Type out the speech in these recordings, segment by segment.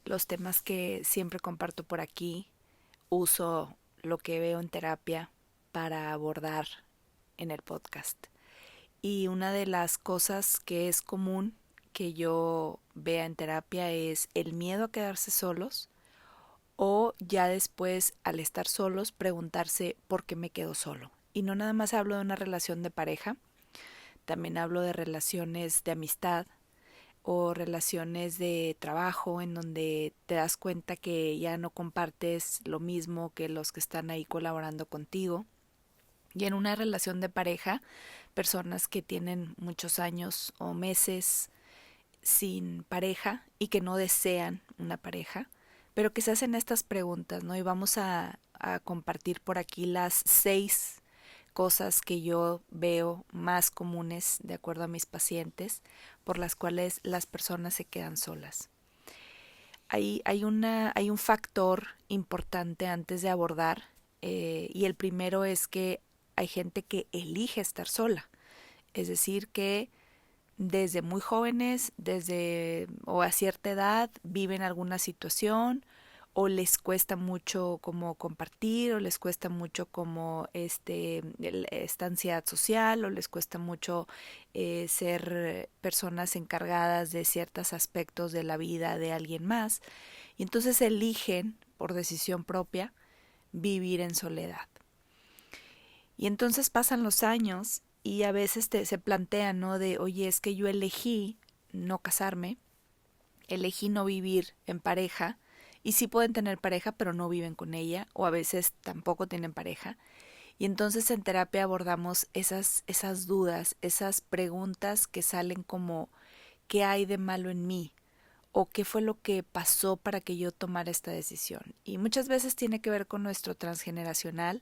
los temas que siempre comparto por aquí, uso lo que veo en terapia para abordar en el podcast. Y una de las cosas que es común que yo vea en terapia es el miedo a quedarse solos o ya después al estar solos preguntarse por qué me quedo solo. Y no nada más hablo de una relación de pareja, también hablo de relaciones de amistad o relaciones de trabajo en donde te das cuenta que ya no compartes lo mismo que los que están ahí colaborando contigo. Y en una relación de pareja, personas que tienen muchos años o meses sin pareja y que no desean una pareja, pero que se hacen estas preguntas, ¿no? Y vamos a compartir por aquí las 6 cosas que yo veo más comunes de acuerdo a mis pacientes por las cuales las personas se quedan solas. Hay un factor importante antes de abordar y el primero es que hay gente que elige estar sola, es decir, que desde muy jóvenes, desde o a cierta edad, viven alguna situación o les cuesta mucho como compartir o les cuesta mucho como esta ansiedad social o les cuesta mucho ser personas encargadas de ciertos aspectos de la vida de alguien más y entonces eligen por decisión propia vivir en soledad. Y entonces pasan los años y a veces se plantea, ¿no? De, oye, es que yo elegí no casarme, elegí no vivir en pareja, y sí pueden tener pareja, pero no viven con ella, o a veces tampoco tienen pareja. Y entonces en terapia abordamos esas dudas, esas preguntas que salen como, ¿qué hay de malo en mí? ¿O qué fue lo que pasó para que yo tomara esta decisión? Y muchas veces tiene que ver con nuestro transgeneracional,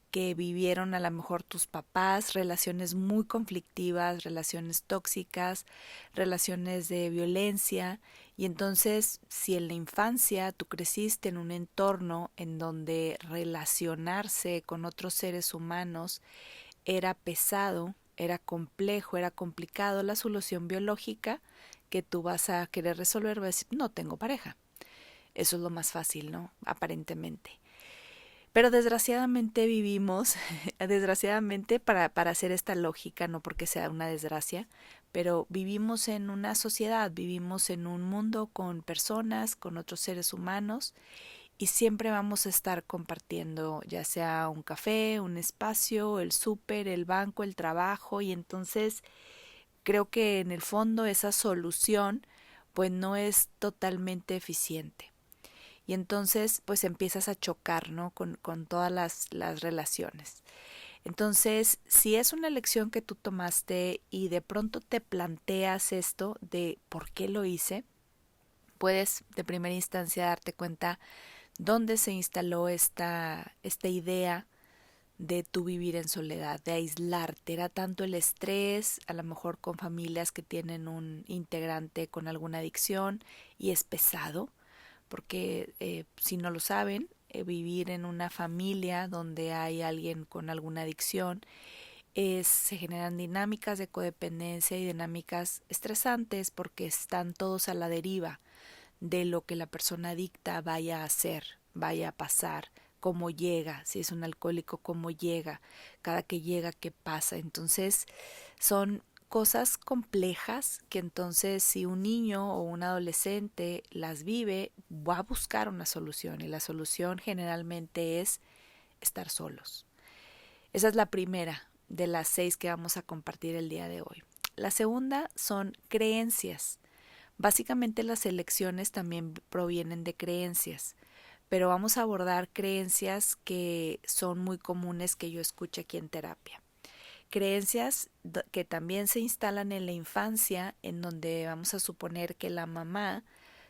que vivieron a lo mejor tus papás, relaciones muy conflictivas, relaciones tóxicas, relaciones de violencia. Y entonces, si en la infancia tú creciste en un entorno en donde relacionarse con otros seres humanos era pesado, era complejo, era complicado, la solución biológica que tú vas a querer resolver va a decir, no tengo pareja. Eso es lo más fácil, ¿no? Aparentemente. Pero desgraciadamente vivimos, desgraciadamente para hacer esta lógica, no porque sea una desgracia, pero vivimos en una sociedad, vivimos en un mundo con personas, con otros seres humanos y siempre vamos a estar compartiendo ya sea un café, un espacio, el súper, el banco, el trabajo y entonces creo que en el fondo esa solución pues no es totalmente eficiente y entonces pues empiezas a chocar, ¿no? Con todas las relaciones. Entonces, si es una elección que tú tomaste y de pronto te planteas esto de por qué lo hice, puedes de primera instancia darte cuenta dónde se instaló esta idea de tu vivir en soledad, de aislarte. Era tanto el estrés, a lo mejor con familias que tienen un integrante con alguna adicción y es pesado, porque si no lo saben, vivir en una familia donde hay alguien con alguna adicción, se generan dinámicas de codependencia y dinámicas estresantes porque están todos a la deriva de lo que la persona adicta vaya a hacer, vaya a pasar, cómo llega, si es un alcohólico, cómo llega, cada que llega, qué pasa. Entonces, son cosas complejas que entonces si un niño o un adolescente las vive, va a buscar una solución y la solución generalmente es estar solos. Esa es la primera de las 6 que vamos a compartir el día de hoy. La segunda son creencias. Básicamente las elecciones también provienen de creencias, pero vamos a abordar creencias que son muy comunes que yo escucho aquí en terapia. Creencias que también se instalan en la infancia, en donde vamos a suponer que la mamá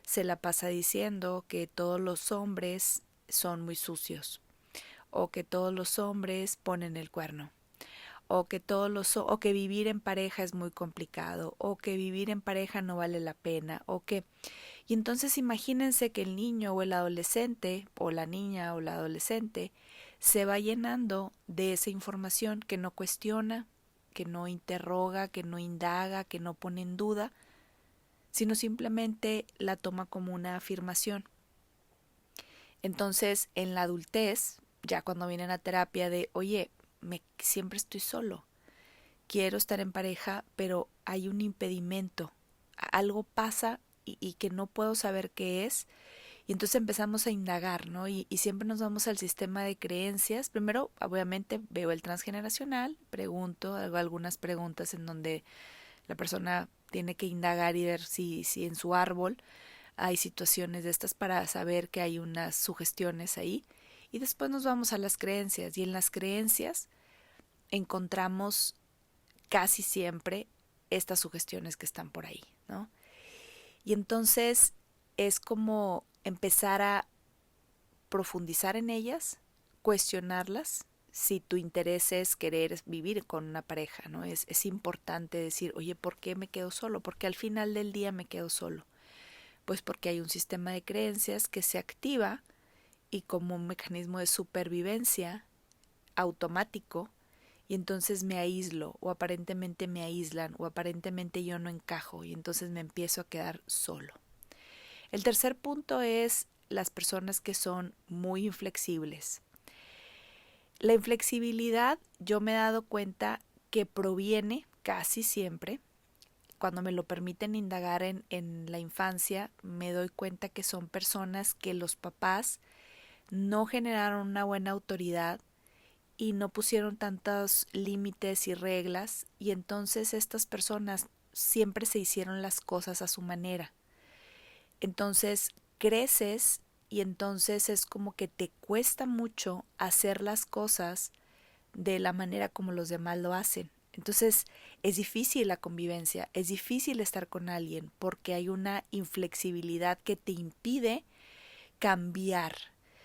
se la pasa diciendo que todos los hombres son muy sucios o que todos los hombres ponen el cuerno o que o que vivir en pareja es muy complicado o que vivir en pareja no vale la pena o que y entonces imagínense que el niño o el adolescente o la niña o la adolescente se va llenando de esa información que no cuestiona, que no interroga, que no indaga, que no pone en duda, sino simplemente la toma como una afirmación. Entonces, en la adultez, ya cuando vienen a terapia de, oye, siempre estoy solo, quiero estar en pareja, pero hay un impedimento, algo pasa y que no puedo saber qué es, y entonces empezamos a indagar, ¿no? Y siempre nos vamos al sistema de creencias. Primero, obviamente, veo el transgeneracional, pregunto, hago algunas preguntas en donde la persona tiene que indagar y ver si en su árbol hay situaciones de estas para saber que hay unas sugestiones ahí. Y después nos vamos a las creencias. Y en las creencias encontramos casi siempre estas sugestiones que están por ahí, ¿no? Y entonces es como empezar a profundizar en ellas, cuestionarlas. Si tu interés es querer vivir con una pareja, ¿no? Es importante decir, oye, ¿por qué me quedo solo? Porque al final del día me quedo solo. Pues porque hay un sistema de creencias que se activa y como un mecanismo de supervivencia automático, y entonces me aíslo o aparentemente me aíslan o aparentemente yo no encajo y entonces me empiezo a quedar solo. El tercer punto es las personas que son muy inflexibles. La inflexibilidad yo me he dado cuenta que proviene casi siempre, cuando me lo permiten indagar en la infancia, me doy cuenta que son personas que los papás no generaron una buena autoridad y no pusieron tantos límites y reglas, y entonces estas personas siempre se hicieron las cosas a su manera. Entonces creces y entonces es como que te cuesta mucho hacer las cosas de la manera como los demás lo hacen. Entonces es difícil la convivencia, es difícil estar con alguien porque hay una inflexibilidad que te impide cambiar.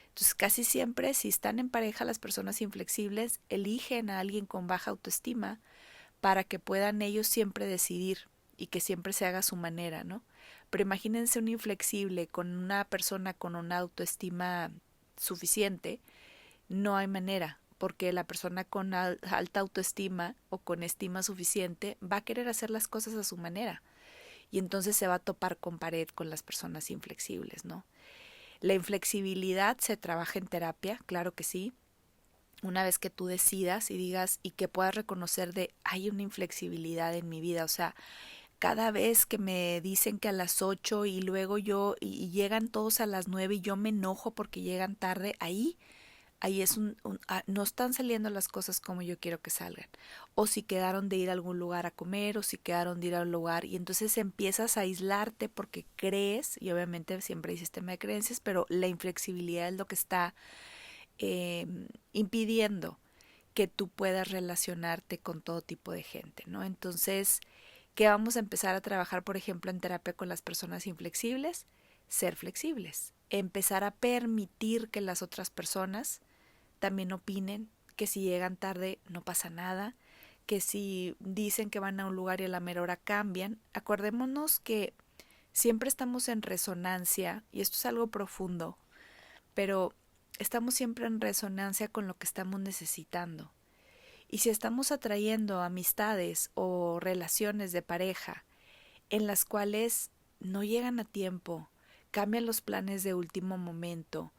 Entonces casi siempre si están en pareja las personas inflexibles eligen a alguien con baja autoestima para que puedan ellos siempre decidir y que siempre se haga a su manera, ¿no? Pero imagínense un inflexible con una persona con una autoestima suficiente, no hay manera, porque la persona con alta autoestima o con estima suficiente va a querer hacer las cosas a su manera y entonces se va a topar con pared con las personas inflexibles, ¿no? La inflexibilidad se trabaja en terapia, claro que sí. Una vez que tú decidas y digas y que puedas reconocer de hay una inflexibilidad en mi vida, o sea, cada vez que me dicen que a las 8 y luego y llegan todos a las 9 y yo me enojo porque llegan tarde, ahí es no están saliendo las cosas como yo quiero que salgan. O si quedaron de ir a algún lugar a comer, o si quedaron de ir a un lugar, y entonces empiezas a aislarte porque crees, y obviamente siempre hay sistema de creencias, pero la inflexibilidad es lo que está impidiendo que tú puedas relacionarte con todo tipo de gente, ¿no? Entonces, ¿qué vamos a empezar a trabajar, por ejemplo, en terapia con las personas inflexibles? Ser flexibles, empezar a permitir que las otras personas también opinen, que si llegan tarde no pasa nada, que si dicen que van a un lugar y a la mera hora cambian. Acordémonos que siempre estamos en resonancia, y esto es algo profundo, pero estamos siempre en resonancia con lo que estamos necesitando. Y si estamos atrayendo amistades o relaciones de pareja en las cuales no llegan a tiempo, cambian los planes de último momento,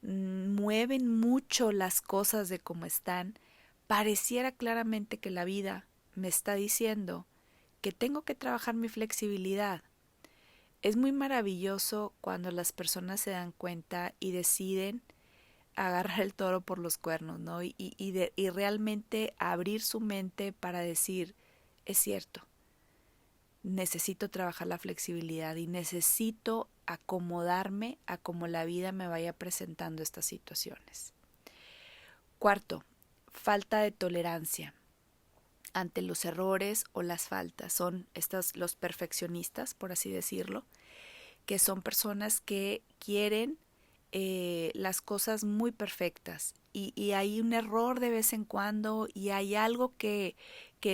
mueven mucho las cosas de cómo están, pareciera claramente que la vida me está diciendo que tengo que trabajar mi flexibilidad. Es muy maravilloso cuando las personas se dan cuenta y deciden agarrar el toro por los cuernos, ¿no? Y realmente abrir su mente para decir, es cierto, necesito trabajar la flexibilidad y necesito acomodarme a cómo la vida me vaya presentando estas situaciones. Cuarto, falta de tolerancia ante los errores o las faltas. Son los perfeccionistas, por así decirlo, que son personas que quieren las cosas muy perfectas y hay un error de vez en cuando y hay algo que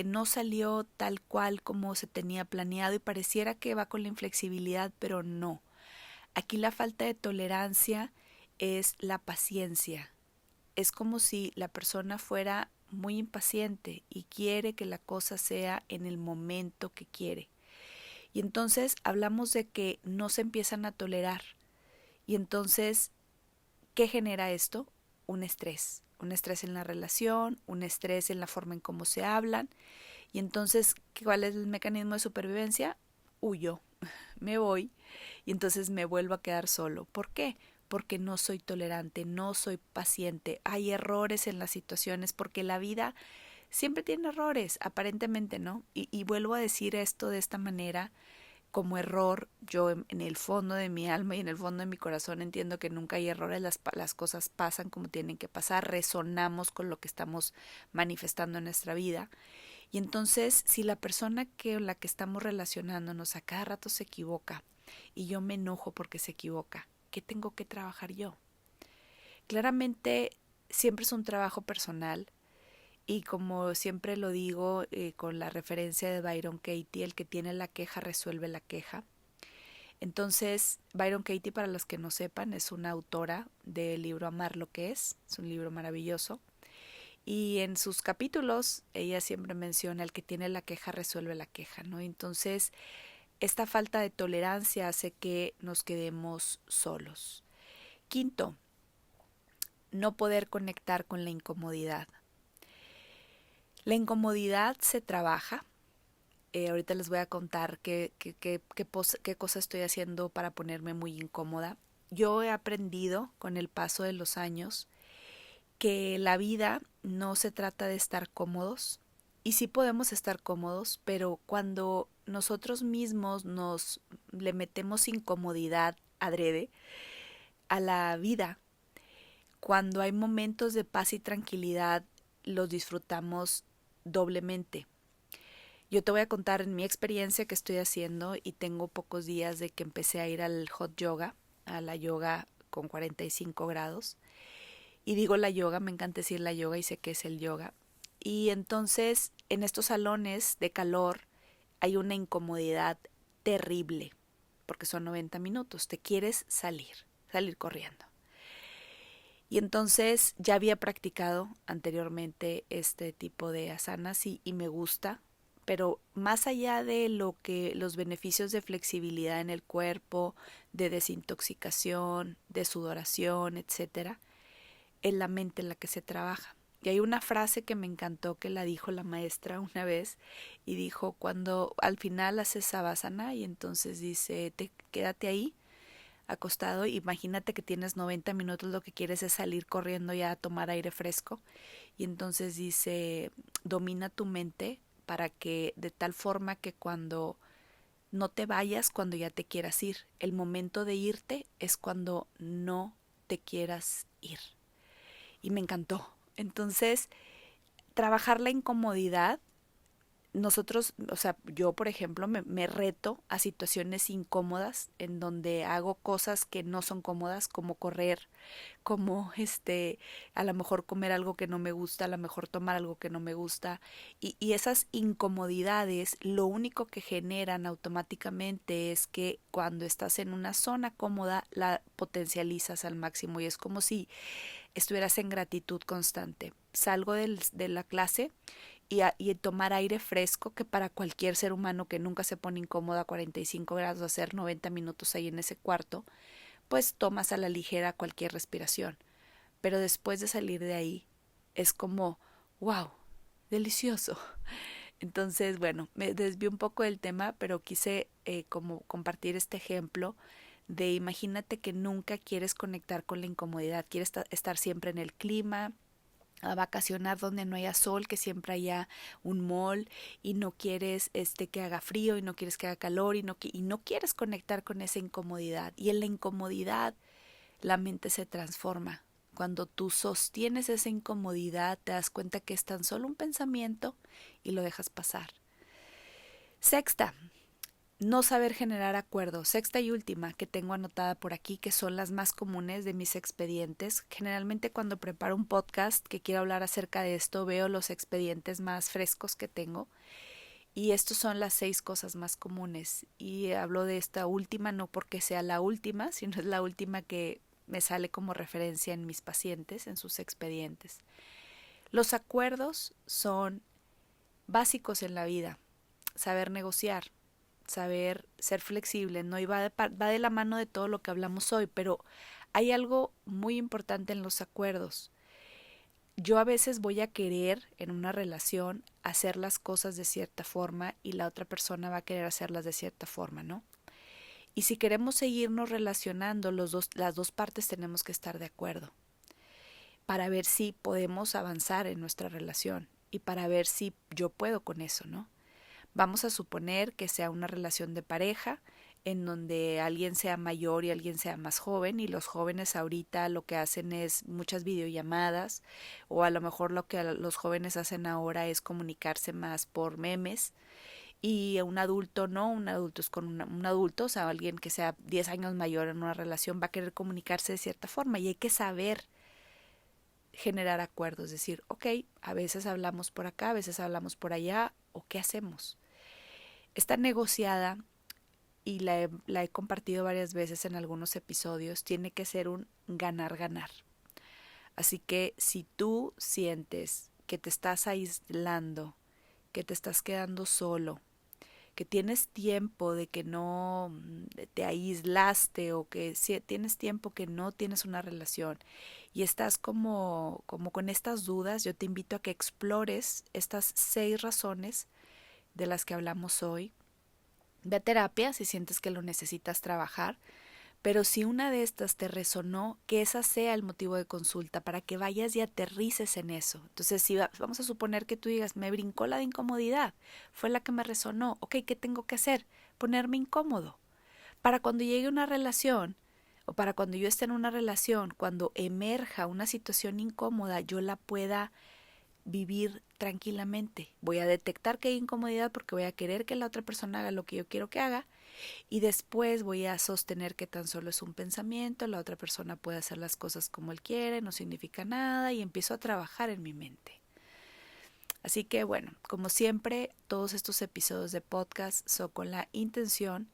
no salió tal cual como se tenía planeado y pareciera que va con la inflexibilidad, pero no. Aquí la falta de tolerancia es la paciencia. Es como si la persona fuera muy impaciente y quiere que la cosa sea en el momento que quiere. Y entonces hablamos de que no se empiezan a tolerar. Y entonces, ¿qué genera esto? Un estrés en la relación, un estrés en la forma en cómo se hablan. Y entonces, ¿cuál es el mecanismo de supervivencia? Huyo, me voy y entonces me vuelvo a quedar solo. ¿Por qué? Porque no soy tolerante, no soy paciente. Hay errores en las situaciones porque la vida siempre tiene errores, aparentemente, ¿no? Y vuelvo a decir esto de esta manera como error. Yo en el fondo de mi alma y en el fondo de mi corazón entiendo que nunca hay errores, las cosas pasan como tienen que pasar, resonamos con lo que estamos manifestando en nuestra vida. Y entonces, si la persona con la que estamos relacionándonos a cada rato se equivoca y yo me enojo porque se equivoca, ¿qué tengo que trabajar yo? Claramente, siempre es un trabajo personal y como siempre lo digo con la referencia de Byron Katie, el que tiene la queja resuelve la queja. Entonces, Byron Katie, para los que no sepan, es una autora del libro Amar lo que es un libro maravilloso. Y en sus capítulos ella siempre menciona el que tiene la queja resuelve la queja, ¿no? Entonces, esta falta de tolerancia hace que nos quedemos solos. Quinto, no poder conectar con la incomodidad. La incomodidad se trabaja. Ahorita les voy a contar qué cosa estoy haciendo para ponerme muy incómoda. Yo he aprendido con el paso de los años que la vida no se trata de estar cómodos, y sí podemos estar cómodos, pero cuando nosotros mismos nos le metemos incomodidad adrede a la vida, cuando hay momentos de paz y tranquilidad, los disfrutamos doblemente. Yo te voy a contar en mi experiencia que estoy haciendo y tengo pocos días de que empecé a ir al hot yoga, a la yoga con 45 grados. Y digo la yoga, me encanta decir la yoga y sé que es el yoga. Y entonces en estos salones de calor hay una incomodidad terrible, porque son 90 minutos, te quieres salir corriendo. Y entonces ya había practicado anteriormente este tipo de asanas y me gusta, pero más allá de los beneficios de flexibilidad en el cuerpo, de desintoxicación, de sudoración, etcétera, es la mente en la que se trabaja. Y hay una frase que me encantó que la dijo la maestra una vez y dijo cuando al final haces savasana y entonces dice quédate ahí acostado, imagínate que tienes 90 minutos, lo que quieres es salir corriendo ya a tomar aire fresco y entonces dice domina tu mente para que de tal forma que cuando no te vayas cuando ya te quieras ir, el momento de irte es cuando no te quieras ir. Y me encantó. Entonces, trabajar la incomodidad, nosotros, o sea, yo por ejemplo me reto a situaciones incómodas en donde hago cosas que no son cómodas, como correr, como a lo mejor comer algo que no me gusta, a lo mejor tomar algo que no me gusta, y esas incomodidades lo único que generan automáticamente es que cuando estás en una zona cómoda la potencializas al máximo y es como si estuvieras en gratitud constante. Salgo de la clase y tomar aire fresco, que para cualquier ser humano que nunca se pone incómodo a 45 grados, hacer 90 minutos ahí en ese cuarto, pues tomas a la ligera cualquier respiración. Pero después de salir de ahí, es como, wow, delicioso. Entonces, bueno, me desvié un poco del tema, pero quise como compartir este ejemplo de imagínate que nunca quieres conectar con la incomodidad, quieres estar siempre en el clima, a vacacionar donde no haya sol, que siempre haya un mall y no quieres que haga frío y no quieres que haga calor y no quieres conectar con esa incomodidad. Y en la incomodidad la mente se transforma. Cuando tú sostienes esa incomodidad te das cuenta que es tan solo un pensamiento y lo dejas pasar. Sexta, no saber generar acuerdos. Sexta y última que tengo anotada por aquí, que son las más comunes de mis expedientes. Generalmente cuando preparo un podcast que quiero hablar acerca de esto, veo los expedientes más frescos que tengo. Y estos son las 6 cosas más comunes. Y hablo de esta última no porque sea la última, sino es la última que me sale como referencia en mis pacientes, en sus expedientes. Los acuerdos son básicos en la vida. Saber negociar, saber ser flexible, ¿no? Y va de la mano de todo lo que hablamos hoy, pero hay algo muy importante en los acuerdos. Yo a veces voy a querer en una relación hacer las cosas de cierta forma y la otra persona va a querer hacerlas de cierta forma, ¿no? Y si queremos seguirnos relacionando, las dos partes tenemos que estar de acuerdo para ver si podemos avanzar en nuestra relación y para ver si yo puedo con eso, ¿no? Vamos a suponer que sea una relación de pareja en donde alguien sea mayor y alguien sea más joven, y los jóvenes ahorita lo que hacen es muchas videollamadas, o a lo mejor lo que los jóvenes hacen ahora es comunicarse más por memes, y un adulto no, un adulto es con un adulto, o sea, alguien que sea 10 años mayor en una relación va a querer comunicarse de cierta forma, y hay que saber generar acuerdos, decir, ok, a veces hablamos por acá, a veces hablamos por allá, o qué hacemos. Está negociada y la he compartido varias veces en algunos episodios, tiene que ser un ganar-ganar. Así que si tú sientes que te estás aislando, que te estás quedando solo, que tienes tiempo de que no te aislaste, o que tienes tiempo que no tienes una relación y estás como con estas dudas, yo te invito a que explores estas 6 razones de las que hablamos hoy. Ve a terapia si sientes que lo necesitas trabajar, pero si una de estas te resonó, que esa sea el motivo de consulta para que vayas y aterrices en eso. Entonces, si vamos a suponer que tú digas, me brincó la de incomodidad, fue la que me resonó, ok, ¿qué tengo que hacer? Ponerme incómodo. Para cuando llegue una relación, o para cuando yo esté en una relación, cuando emerja una situación incómoda, yo la pueda vivir tranquilamente. Voy a detectar que hay incomodidad porque voy a querer que la otra persona haga lo que yo quiero que haga, y después voy a sostener que tan solo es un pensamiento, la otra persona puede hacer las cosas como él quiere, no significa nada, y empiezo a trabajar en mi mente. Así que bueno, como siempre, todos estos episodios de podcast son con la intención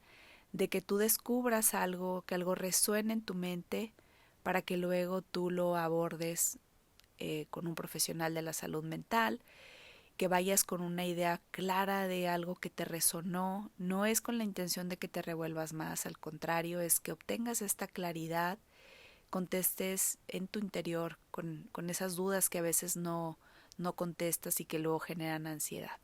de que tú descubras algo, que algo resuene en tu mente, para que luego tú lo abordes con un profesional de la salud mental, que vayas con una idea clara de algo que te resonó. No es con la intención de que te revuelvas más, al contrario, es que obtengas esta claridad, contestes en tu interior con esas dudas que a veces no contestas y que luego generan ansiedad.